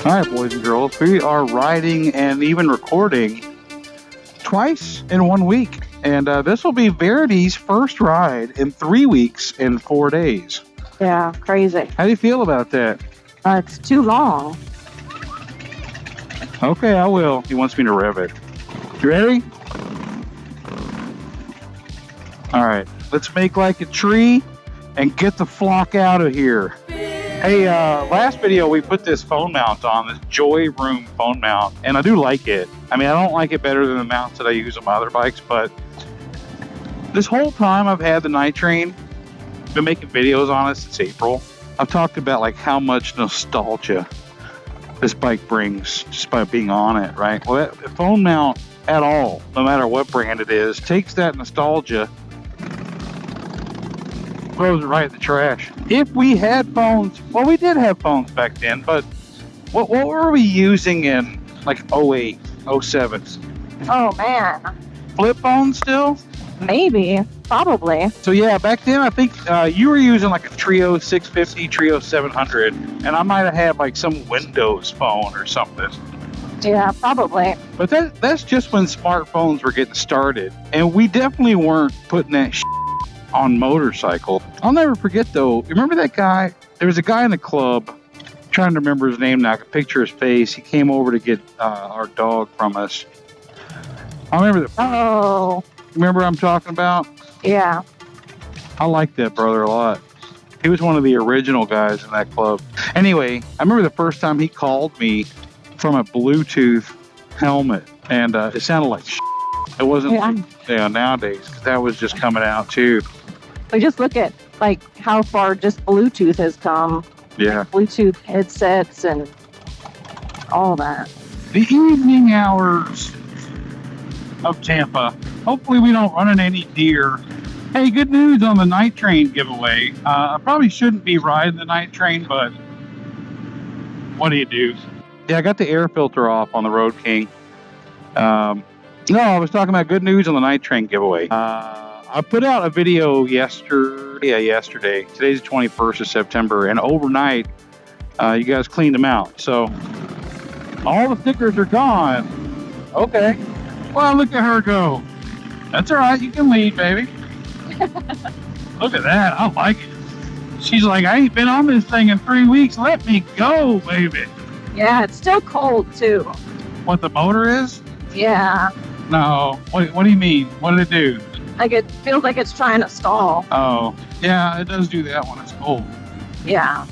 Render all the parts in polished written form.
All right, boys and girls, we are riding and even recording twice in 1 week. And this will be Verity's first ride in 3 weeks and 4 days. Yeah, crazy. How do you feel about that? It's too long. Okay, I will. He wants me to rev it. You ready? All right, let's make like a tree and get the flock out of here. Hey, last video we put this phone mount on, this Joy Room phone mount, and I do like it. I mean, I don't like it better than the mounts that I use on my other bikes, but this whole time I've had the Night Train, been making videos on it since April. I've talked about like how much nostalgia this bike brings just by being on it, right? Well, that phone mount at all, no matter what brand it is, takes that nostalgia, throws it right in the trash. If we had phones, well, we did have phones back then, but what were we using in like 08, 07? Oh, man. Flip phones still? Maybe. Probably. So yeah, back then I think you were using like a Trio 650, Trio 700, and I might have had like some Windows phone or something. Yeah, probably. But that's just when smartphones were getting started, and we definitely weren't putting that on motorcycle. I'll never forget though, remember that guy? There was a guy in the club, I'm trying to remember his name now, I can picture his face. He came over to get our dog from us. I remember Oh. Remember what I'm talking about? Yeah. I like that brother a lot. He was one of the original guys in that club. Anyway, I remember the first time he called me from a Bluetooth helmet, and it sounded like it wasn't nowadays, because that was just coming out too. We just look at like how far just Bluetooth has come. Yeah. Bluetooth headsets and all that. The evening hours of Tampa. Hopefully we don't run into any deer. Hey, good news on the Night Train giveaway. I probably shouldn't be riding the Night Train, but what do you do? Yeah, I got the air filter off on the Road King. No, I was talking about good news on the Night Train giveaway. I put out a video yesterday. Today's the 21st of September, and overnight, you guys cleaned them out. So all the stickers are gone. Okay. Well, look at her go. That's all right. You can lead, baby. Look at that. I like it. She's like, I ain't been on this thing in 3 weeks. Let me go, baby. Yeah, it's still cold too. What, the motor is? Yeah. No. What do you mean? What did it do? Like it feels like it's trying to stall. Oh, yeah, it does do that when it's cold. Yeah.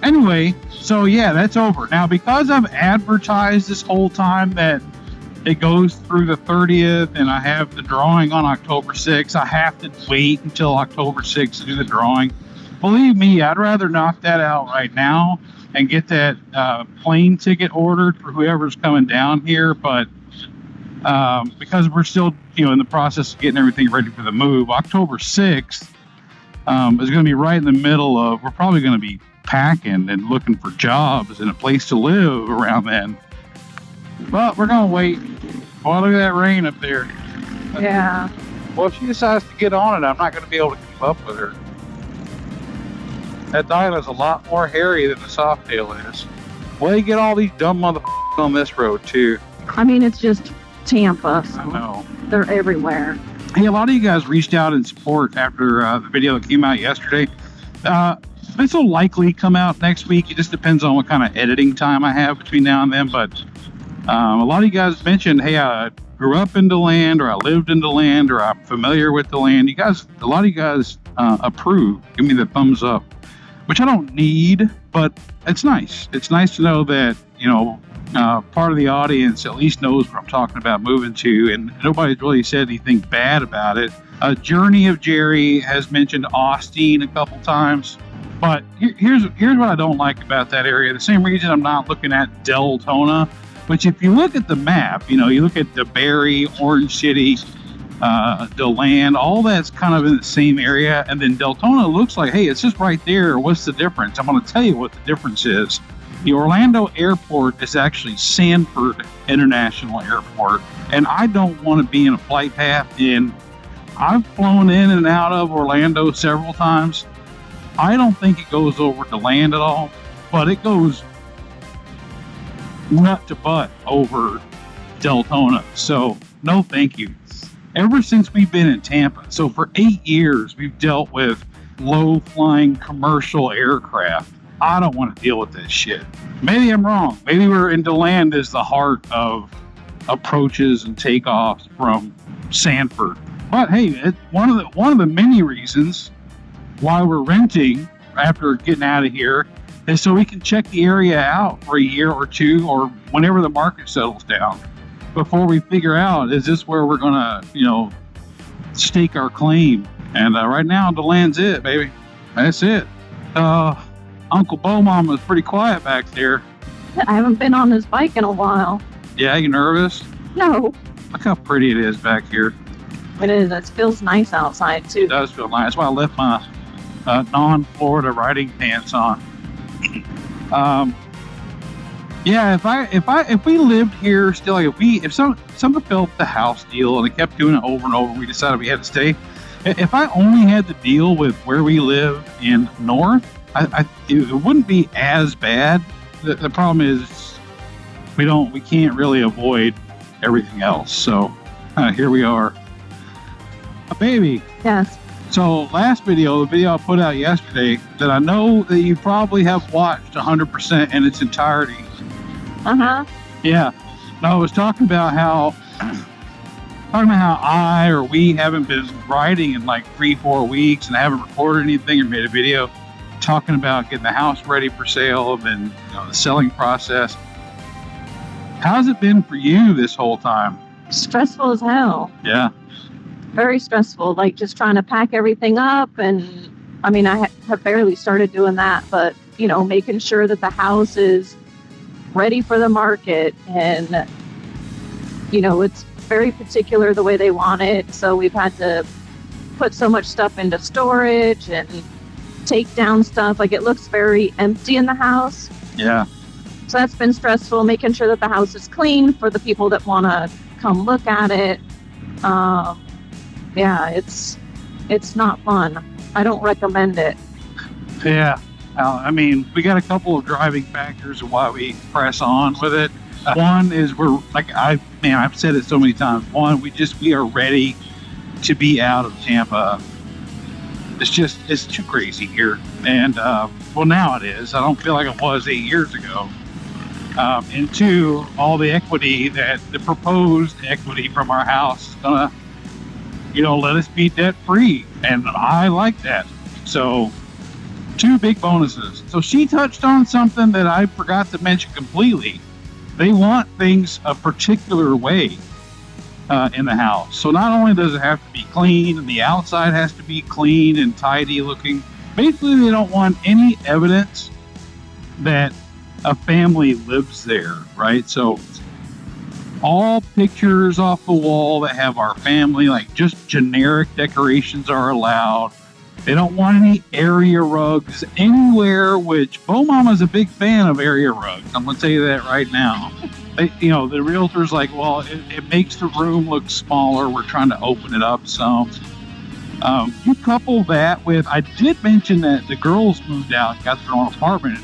Anyway, so yeah, that's over. Now, because I've advertised this whole time that it goes through the 30th, and I have the drawing on October 6th. I have to wait until October 6th to do the drawing. Believe me, I'd rather knock that out right now and get that plane ticket ordered for whoever's coming down here. But because we're still, in the process of getting everything ready for the move, October 6th is going to be right in the middle of, we're probably going to be packing and looking for jobs and a place to live around then. But we're going to wait. Oh, look at that rain up there. Yeah. Well, if she decides to get on it, I'm not going to be able to keep up with her. That Dyna's a lot more hairy than the Softail is. Well, you get all these dumb motherfuckers on this road, too. I mean, it's just Tampa. So I know. They're everywhere. Hey, a lot of you guys reached out in support after the video that came out yesterday. This will likely come out next week. It just depends on what kind of editing time I have between now and then, but a lot of you guys mentioned, hey, I grew up in DeLand, or I lived in DeLand, or I'm familiar with DeLand. You guys, a lot of you guys approve. Give me the thumbs up, which I don't need, but it's nice. It's nice to know that, part of the audience at least knows what I'm talking about moving to, and nobody's really said anything bad about it. Journey of Jerry has mentioned Austin a couple times, but here's what I don't like about that area. The same reason I'm not looking at Deltona. Which, if you look at the map, you look at DeBerry, Orange City, DeLand, all that's kind of in the same area. And then Deltona looks like, hey, it's just right there. What's the difference? I'm going to tell you what the difference is. The Orlando airport is actually Sanford International Airport. And I don't want to be in a flight path. And I've flown in and out of Orlando several times. I don't think it goes over DeLand at all, but it goes nut to butt over Deltona. So no thank you. Ever since we've been in Tampa, so for 8 years, we've dealt with low-flying commercial aircraft. I don't want to deal with this shit. Maybe I'm wrong. Maybe we're in DeLand is the heart of approaches and takeoffs from Sanford. But hey, one of the many reasons why we're renting after getting out of here is so we can check the area out for a year or two, or whenever the market settles down, before we figure out, is this where we're gonna, stake our claim? And right now, DeLand's it, baby. That's it. Uncle Beaumont was pretty quiet back there. I haven't been on this bike in a while. Yeah, you nervous? No. Look how pretty it is back here. It is. It feels nice outside too. It does feel nice. That's why I left my non-Florida riding pants on. Yeah, if we lived here still, if someone built the house deal and they kept doing it over and over, we decided we had to stay. If I only had to deal with where we live in North, it wouldn't be as bad. The problem is we can't really avoid everything else. So here we are. Baby. Yes. So last video, the video I put out yesterday, that I know that you probably have watched 100% in its entirety. Uh-huh. Yeah. No, I was talking about how we haven't been riding in like 3-4 weeks and I haven't recorded anything or made a video talking about getting the house ready for sale and the selling process. How's it been for you this whole time? Stressful as hell. Yeah. Very stressful, like just trying to pack everything up. And I mean, I have barely started doing that, but making sure that the house is ready for the market, and it's very particular the way they want it, so we've had to put so much stuff into storage and take down stuff. Like, it looks very empty in the house. Yeah. So that's been stressful, making sure that the house is clean for the people that want to come look at it. Yeah, it's not fun. I don't recommend it. Yeah. I mean, we got a couple of driving factors of why we press on with it. One is I've said it so many times. One, we are ready to be out of Tampa. It's too crazy here. And, now it is. I don't feel like it was 8 years ago. And two, all the equity the proposed equity from our house is gonna, let us be debt free. And I like that. So, 2 big bonuses. So she touched on something that I forgot to mention completely. They want things a particular way in the house. So not only does it have to be clean, and the outside has to be clean and tidy looking. Basically, they don't want any evidence that a family lives there, right? So all pictures off the wall that have our family, like just generic decorations, are allowed. They don't want any area rugs anywhere, which Beaumama's a big fan of area rugs. I'm going to tell you that right now. The realtor's like, well, it makes the room look smaller. We're trying to open it up some. You couple that with, I did mention that the girls moved out, got their own apartment.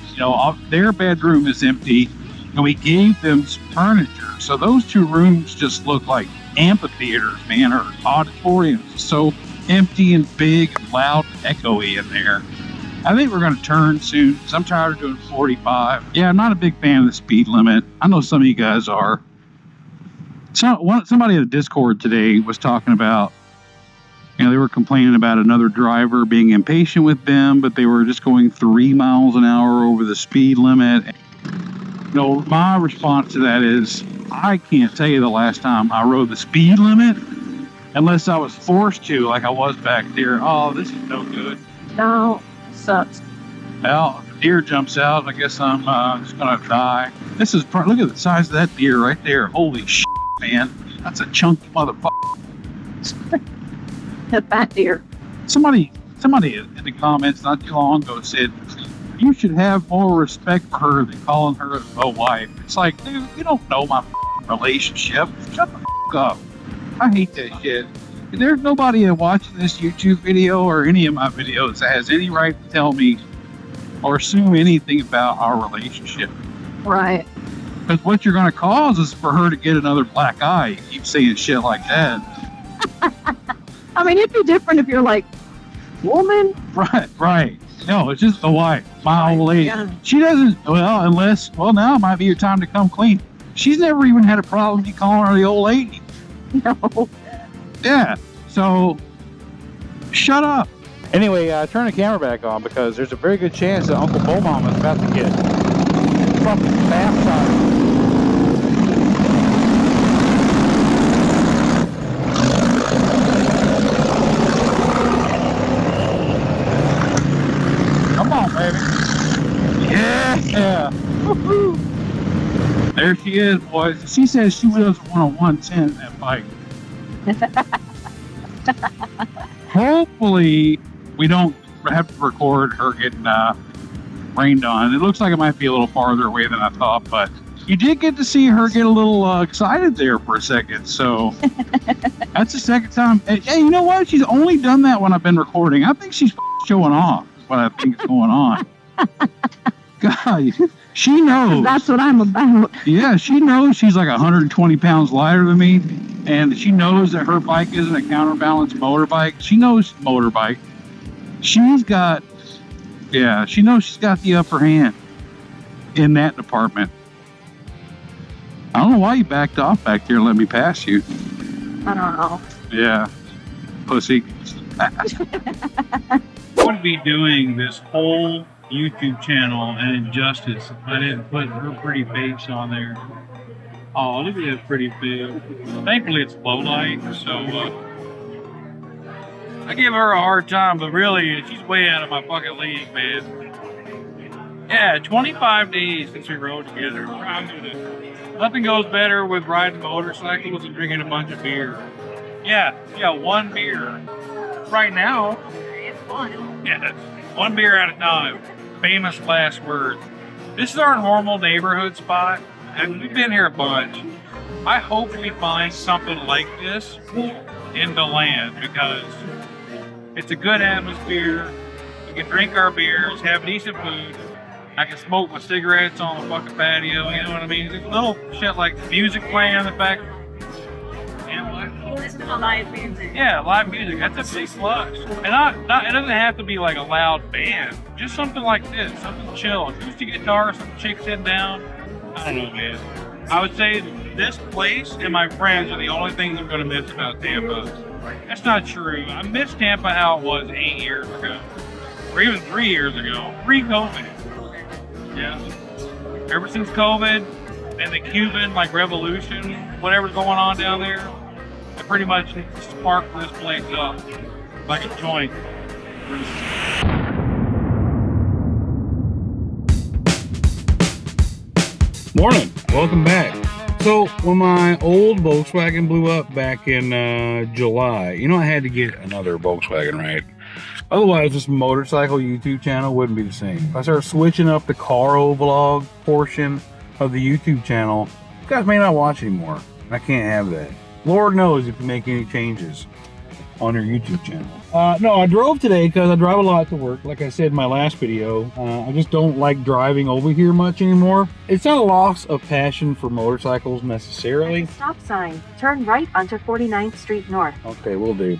Their bedroom is empty, and we gave them some furniture. So those 2 rooms just look like amphitheaters, man, or auditoriums. So empty and big and loud and echoey in there. I think we're going to turn soon because I'm tired of doing 45. Yeah, I'm not a big fan of the speed limit. I know some of you guys are. Somebody in the Discord today was talking about, they were complaining about another driver being impatient with them, but they were just going 3 miles an hour over the speed limit. My response to that is, I can't tell you the last time I rode the speed limit unless I was forced to, like I was back there. Oh, this is no good. No, it sucks. Well, if a deer jumps out, I guess I'm just going to die. Look at the size of that deer right there. Holy shit, man. That's a chunky motherfucker. A fat deer. Somebody in the comments not too long ago said, you should have more respect for her than calling her a wife. It's like, dude, you don't know my relationship. Shut the up. I hate that shit. There's nobody watching this YouTube video or any of my videos that has any right to tell me or assume anything about our relationship. Right. Because what you're going to cause is for her to get another black eye. You keep saying shit like that. I mean, it'd be different if you're like, woman. Right. No, it's just the wife, my old lady. Yeah. She doesn't, well, now might be your time to come clean. She's never even had a problem with you calling her the old lady. No. Yeah, so shut up. Anyway, turn the camera back on because there's a very good chance that Uncle Bomom is about to get fucking baptized. Come on, baby. Yeah. Woo-hoo. There she is, boys. She says she doesn't want a 110 in that bike. Hopefully, we don't have to record her getting rained on. It looks like it might be a little farther away than I thought, but you did get to see her get a little excited there for a second. So that's the second time. Hey, you know what? She's only done that when I've been recording. I think she's showing off. Is what I think is going on. God, she knows. That's what I'm about. Yeah, she knows she's like 120 pounds lighter than me, and she knows that her bike isn't a counterbalance motorbike. She knows motorbike. She knows she's got the upper hand in that department. I don't know why you backed off back there and let me pass you. I don't know. Yeah, pussy. I would be doing this whole YouTube channel an injustice if I didn't put her pretty face on there. Oh, look at that pretty face. Thankfully it's low light, so I give her a hard time, but really she's way out of my fucking league, man. Yeah, 25 days since we rode together. I'm proud of it. Nothing goes better with riding motorcycles than drinking a bunch of beer. Yeah, one beer. Right now. Yeah, one beer at a time. Famous last words. This is our normal neighborhood spot, and we've been here a bunch. I hope we find something like this in the land because it's a good atmosphere. We can drink our beers, have decent food. I can smoke my cigarettes on the fucking patio, you know what I mean? There's little shit like music playing in the back. Listen to live music. Yeah, live music. That's a big plus. And it doesn't have to be like a loud band. Just something like this. Something chill. Acoustic guitar, some chick sitting down. I don't know, man. I would say this place and my friends are the only things I'm going to miss about Tampa. That's not true. I miss Tampa how it was 8 years ago. Or even 3 years ago. Pre-COVID. Yeah. Ever since COVID and the Cuban, revolution, whatever's going on down there, I pretty much sparked this place up like a joint. Morning, welcome back. So when my old Volkswagen blew up back in July, I had to get another Volkswagen, right? Otherwise, this motorcycle YouTube channel wouldn't be the same. If I started switching up the Caro vlog portion of the YouTube channel, you guys may not watch anymore. I can't have that. Lord knows if you make any changes on your YouTube channel. No, I drove today because I drive a lot to work. Like I said in my last video, I just don't like driving over here much anymore. It's not a loss of passion for motorcycles necessarily. Stop sign. Turn right onto 49th Street North. Okay, will do.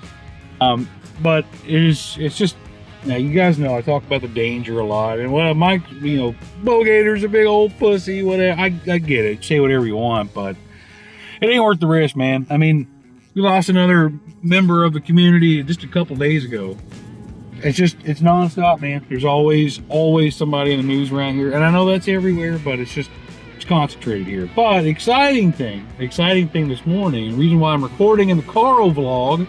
But it's just, now you guys know I talk about the danger a lot. And well, Bogator's a big old pussy, whatever. I get it. Say whatever you want, but it ain't worth the risk, man. I mean, we lost another member of the community just a couple days ago. It's nonstop, man. There's always somebody in the news around here. And I know that's everywhere, but it's concentrated here. But exciting thing this morning, the reason why I'm recording in the Caro vlog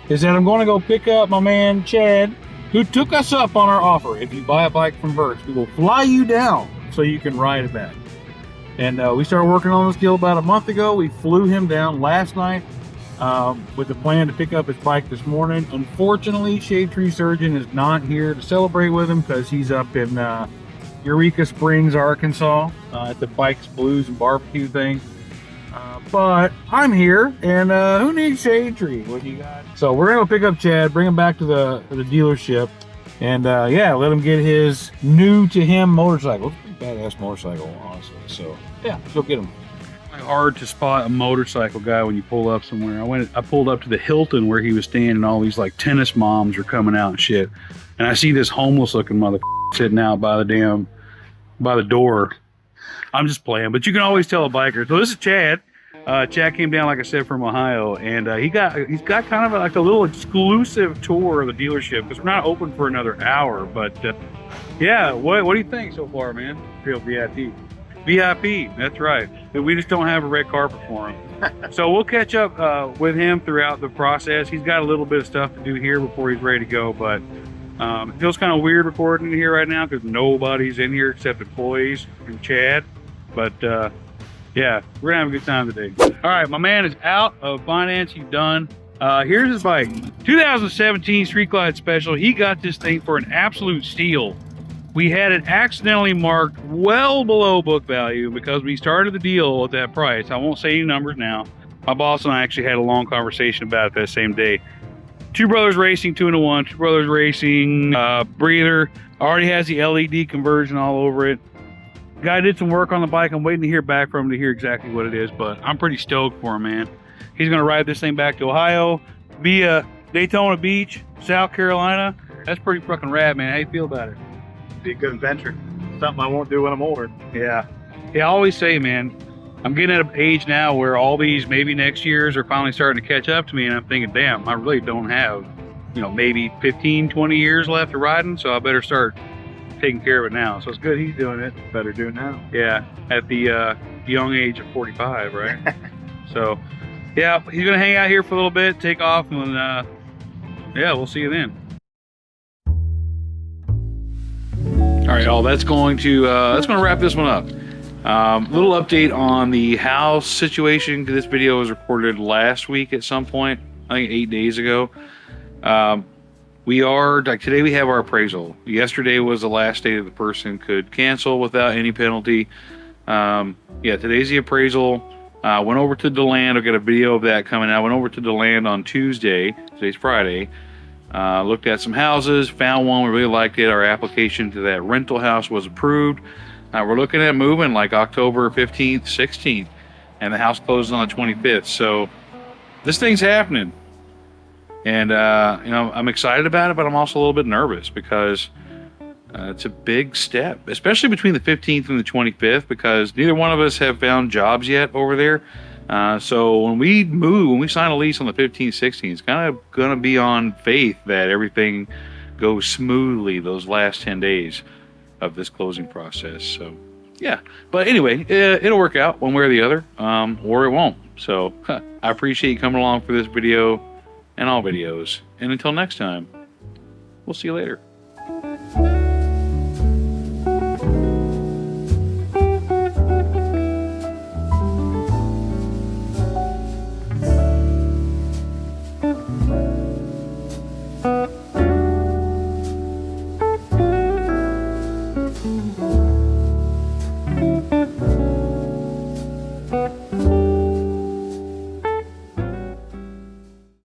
is that I'm going to go pick up my man, Chad, who took us up on our offer. If you buy a bike from Bert, we will fly you down so you can ride it back. And we started working on this deal about a month ago. We flew him down last night with the plan to pick up his bike this morning. Unfortunately, Shade Tree Surgeon is not here to celebrate with him because he's up in Eureka Springs, Arkansas at the Bikes, Blues, and Barbecue thing. But I'm here, and who needs Shade Tree? What do you got? So we're going to pick up Chad, bring him back to the dealership, And yeah, let him get his new to him motorcycle. It's a pretty badass motorcycle, honestly. So yeah, go get him. Hard to spot a motorcycle guy when you pull up somewhere. I pulled up to the Hilton where he was staying, and all these like tennis moms are coming out and shit. And I see this homeless looking mother sitting out by the door. I'm just playing, but you can always tell a biker. So this is Chad. Chad came down, like I said, from Ohio, and he's got kind of like a little exclusive tour of the dealership because we're not open for another hour. But yeah, what do you think so far, man? Real VIP. VIP, that's right. We just don't have a red carpet for him. So we'll catch up with him throughout the process. He's got a little bit of stuff to do here before he's ready to go, but it feels kind of weird recording in here right now because nobody's in here except employees and Chad. But yeah, we're gonna have a good time today. All right, my man is out of finance. He's done. Here's his bike. 2017 Street Glide Special. He got this thing for an absolute steal. We had it accidentally marked well below book value because we started the deal at that price. I won't say any numbers now. My boss and I actually had a long conversation about it that same day. Two Brothers Racing 2-in-1, Two Brothers Racing breather. Already has the LED conversion all over it. Guy did some work on the bike. I'm waiting to hear back from him to hear exactly what it is, but I'm pretty stoked for him, man. He's gonna ride this thing back to Ohio via Daytona Beach, South Carolina. That's pretty fucking rad, man. How you feel about it? Be a good adventure. Something I won't do when I'm older. Yeah. I always say, man, I'm getting at an age now where all these maybe next years are finally starting to catch up to me, and I'm thinking, damn, I really don't have, maybe 15, 20 years left of riding, so I better start taking care of it now. So it's good he's doing it. Better do it now. Yeah, at the young age of 45, right? So, yeah, he's going to hang out here for a little bit, take off, and yeah, we'll see you then. All right, y'all, that's going to wrap this one up. Little update on the house situation. This video was recorded last week at some point, I think 8 days ago. Today we have our appraisal. Yesterday was the last day that the person could cancel without any penalty. Yeah, today's the appraisal. Went over to DeLand. I've got a video of that coming out. Went over to DeLand on Tuesday. Today's Friday. Looked at some houses, found one, we really liked it. Our application to that rental house was approved. We're looking at moving like October 15th, 16th, and the house closes on the 25th. So this thing's happening. And, I'm excited about it, but I'm also a little bit nervous because it's a big step, especially between the 15th and the 25th, because neither one of us have found jobs yet over there. So when we sign a lease on the 15th, 16th, it's kind of going to be on faith that everything goes smoothly those last 10 days of this closing process. So, yeah. But anyway, it'll work out one way or the other, or it won't. So I appreciate you coming along for this video and all videos. And until next time, we'll see you later.